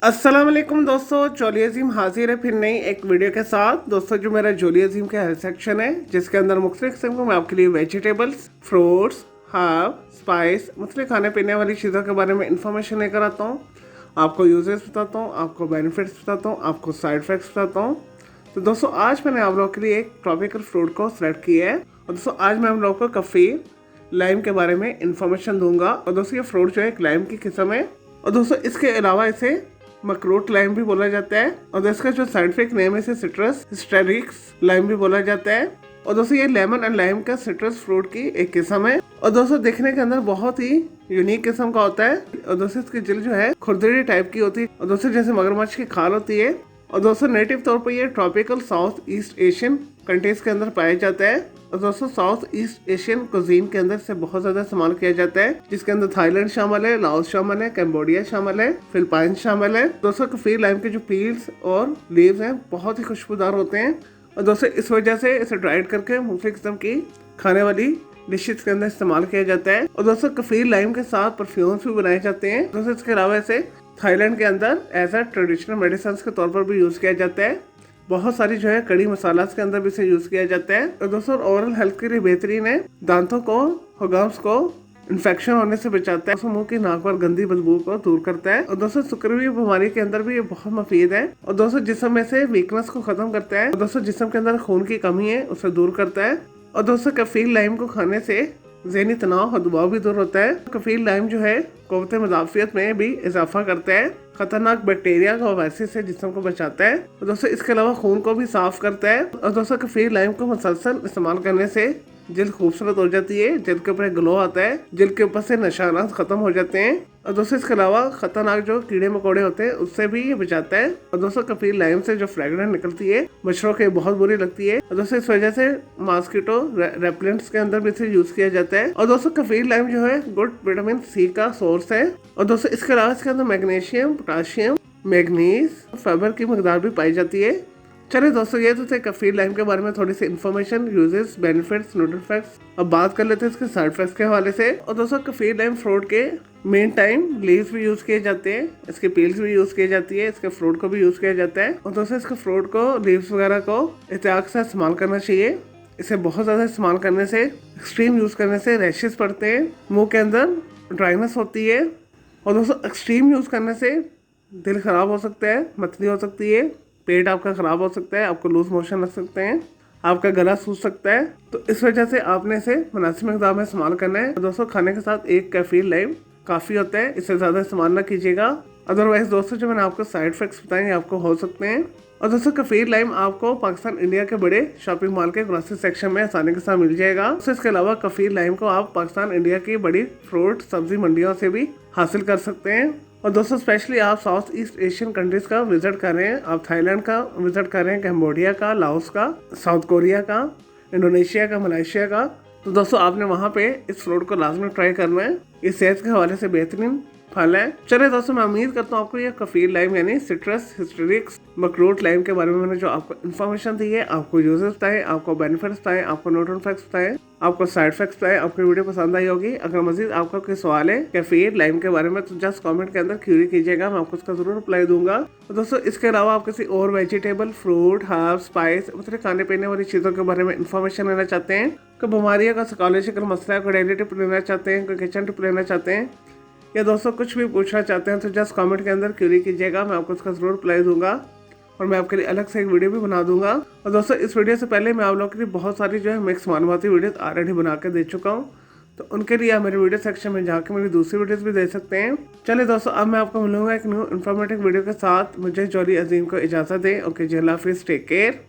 अस्सलाम वालेकुम दोस्तों, जोली अजीम हाजिर है फिर नई एक वीडियो के साथ। दोस्तों जो मेरा जोली अजीम का हेल्थ सेक्शन है जिसके अंदर मुख्तलिफ किस्म को मैं आपके लिए वेजिटेबल्स, फ्रूट्स, हर्ब, स्पाइस, मुख्तलिफ खाने पीने वाली चीज़ों के बारे में इंफॉर्मेशन लेकर आता हूँ। आपको यूजेस बताता हूँ, आपको बेनिफिट्स बताता हूँ, आपको साइड इफेक्ट्स बताता हूँ। तो दोस्तों आज मैंने आप लोगों के लिए एक ट्रॉपिकल फ्रूट को सेलेक्ट किया है और दोस्तों आज मैं आप लोगों को कफीर लाइम के बारे में इंफॉर्मेशन दूंगा। और दोस्तों ये फ्रूट जो है एक लाइम की किस्म है और दोस्तों इसके अलावा इसे मकरूट लाइम भी बोला जाता है और इसका जो साइंटिफिक नेम है इसे सिट्रस हिस्टेरिक्स लाइम भी बोला जाता है। और दोस्तों ये लेमन एंड लाइम का सिट्रस फ्रूट की एक किस्म है और दोस्तों देखने के अंदर बहुत ही यूनिक किस्म का होता है और दोस्तों इसकी जिल्द जो है खुरदरी टाइप की होती है और दोस्तों जैसे मगरमच्छ की खाल होती है। और दोस्तों नेटिव तौर पर ये tropical south east Asian countries के अंदर पाया जाता है और दोस्तों साउथ ईस्ट एशियन कुजीन के अंदर से बहुत ज्यादा इस्तेमाल किया जाता है जिसके अंदर थाईलैंड शामिल है, लाओस शामिल है, कंबोडिया शामिल है, फिलिपाइन शामिल है। दोस्तों कफीर लाइम के जो पील्स और लीव्स हैं बहुत ही खुशबूदार होते हैं और दोस्तों इस वजह से इसे ड्राइड करके मुख्तलिफ किस्म की खाने वाली डिशेज के अंदर इस्तेमाल किया जाता है। और दोस्तों कफीर लाइम के साथ परफ्यूम्स भी बनाए जाते हैं। दोस्तों इसके अलावा इसे थाईलैंड के अंदर एज अ ट्रेडिशनल मेडिसिन के तौर पर भी यूज किया जाता है। बहुत सारी जो है कड़ी मसाला के अंदर भी इसे यूज किया जाता है और दोस्तों ओरल हेल्थ के लिए बेहतरीन है। दांतों को, हगाम्स को इन्फेक्शन होने से बचाता है, मुंह की नाक पर गंदी बदबू को दूर करता है और दोस्तों शुक्रवी बीमारी के अंदर भी ये बहुत मुफीद है और दोस्तों जिस्म में से वीकनेस को खत्म करता है और दोस्तों जिस्म के अंदर खून की कमी है उसे दूर करता है। और दोस्तों कफीर लाइम को खाने से ज़हनी तनाव और दबाव भी दूर होता है। कफीर लाइम जो है क़ुव्वत मुदाफ़ियत में भी इजाफा करता है, खतरनाक बैक्टीरिया का वायरस से जिस्म को बचाता है और दोस्तों इसके अलावा खून को भी साफ करता है। और दोस्तों कफीर लाइम को मुसलसल इस्तेमाल करने से जिल्द खूबसूरत हो जाती है, जिल्द के ऊपर ग्लो आता है, जिल्द के ऊपर से निशानात खत्म हो जाते हैं और दोस्तों इसके अलावा खतरनाक जो कीड़े मकोड़े होते हैं उससे भी ये बचाता है। और दोस्तों कफीर लाइम से जो फ्रेगरेंस निकलती है मच्छरों के बहुत बुरी लगती है और दोस्तों इस वजह से मॉस्किटो रेपेलेंट्स के अंदर भी इसे यूज किया जाता है। और दोस्तों कफीर लाइम जो है गुड विटामिन सी का सोर्स है और दोस्तों इसके अलावा इसके अंदर मैग्नीशियम, पोटाशियम, मैग्नीज, फाइबर की मकदार भी पाई जाती है। चलिए दोस्तों ये तो थे कफीर लाइम के बारे में थोड़ी सी information, uses, benefits, nutrition facts. अब बात कर लेते हैं इसके साइड इफेक्ट्स के हवाले से। और दोस्तों कफीर लाइम फ्रूट के मेन टाइम लीव्स भी यूज किए जाते हैं, इसके पील्स भी यूज किए जाती है, इसके फ्रूट को भी यूज किया जाता है और दोस्तों इसके फ्रूट को, लीव्स वगैरह को एहतियात से इस्तेमाल करना चाहिए। इसे बहुत ज़्यादा इस्तेमाल करने से, एक्सट्रीम यूज करने से रैशेस पड़ते हैं, मुंह के अंदर ड्राइनेस होती है और दोस्तों एक्सट्रीम यूज करने से दिल खराब हो सकता है, मतली हो सकती है, पेट आपका ख़राब हो सकता है, आपको लूज मोशन लग सकते हैं, आपका गला सूख सकता है। तो इस वजह से आपने इसे मुनासिब मिक़दार में इस्तेमाल करना है। दोस्तों खाने के साथ एक कफीर लाइम काफ़ी होता है, इससे ज़्यादा इस्तेमाल ना कीजिएगा। अदरवाइज दोस्तों जो मैंने आपको साइड इफेक्ट्स बताए आपको हो सकते हैं। और दोस्तों कफीर लाइम आपको पाकिस्तान इंडिया के बड़े शॉपिंग मॉल के ग्रोसरी सेक्शन में आसानी के साथ मिल जाएगा। इसके अलावा कफीर लाइम को आप पाकिस्तान इंडिया की बड़ी फ्रूट सब्जी मंडियों से भी हासिल कर सकते हैं। और दोस्तों स्पेशली आप साउथ ईस्ट एशियन कंट्रीज का विजिट कर रहे हैं, आप थाईलैंड का विजिट कर रहे हैं, कंबोडिया का, लाओस का, साउथ कोरिया का, इंडोनेशिया का, मलेशिया का, तो दोस्तों आपने वहाँ पे इस फ्रूट को लाजमी ट्राई करना है। इस सेहत के हवाले से बेहतरीन फल है। चलिए दोस्तों मैं उम्मीद करता हूँ आपको ये कफीर लाइम यानी सिट्रस हिस्टेरिक्स मकरूट लाइम के बारे में मैंने जो आपको इन्फॉर्मेशन दी है, आपको यूजेस बताए, आपको बेनिफिट्स बताए, आपको न्यूट्रिशन फैक्ट्स बताए, आपको साइड इफेक्ट्स बताए, आपको वीडियो पसंद आई होगी। अगर मजीद आपका कोई सवाल है कफीर लाइम के बारे में तो जस्ट कमेंट के अंदर क्यूरी कीजिएगा, मैं आपको उसका जरूर रिप्लाई दूंगा। तो दोस्तों इसके अलावा आप किसी और वेजिटेबल, फ्रूट, हर्ब, स्पाइस, मतलब खाने पीने वाली चीज़ों के बारे में इन्फॉर्मेशन लेना चाहते हैं, कोई बीमारियों का साइकोलॉजिकल मसला, कोई डेली टिप लेना चाहते हैं, कोई किचन टिप लेना चाहते हैं या दोस्तों कुछ भी पूछना चाहते हैं तो जस्ट कमेंट के अंदर क्यूरी कीजिएगा, मैं आपको उसका जरूर रिप्लाई दूंगा और मैं आपके लिए अलग से एक वीडियो भी बना दूंगा। और दोस्तों इस वीडियो से पहले मैं आप लोगों के लिए बहुत सारी जो है मिक्स मालूमाती वीडियो ऑलरेडी बना के दे चुका हूँ, तो उनके लिए आप मेरे वीडियो सेक्शन में जाकर मेरी दूसरी वीडियोस भी देख सकते हैं। चलिए दोस्तों अब मैं आपको मिलूंगा एक न्यू इन्फॉर्मेटिव वीडियो के साथ। मुझे जोली अजीम को इजाज़त दें। ओके जी, अल्लाह हाफिज़, टेक केयर।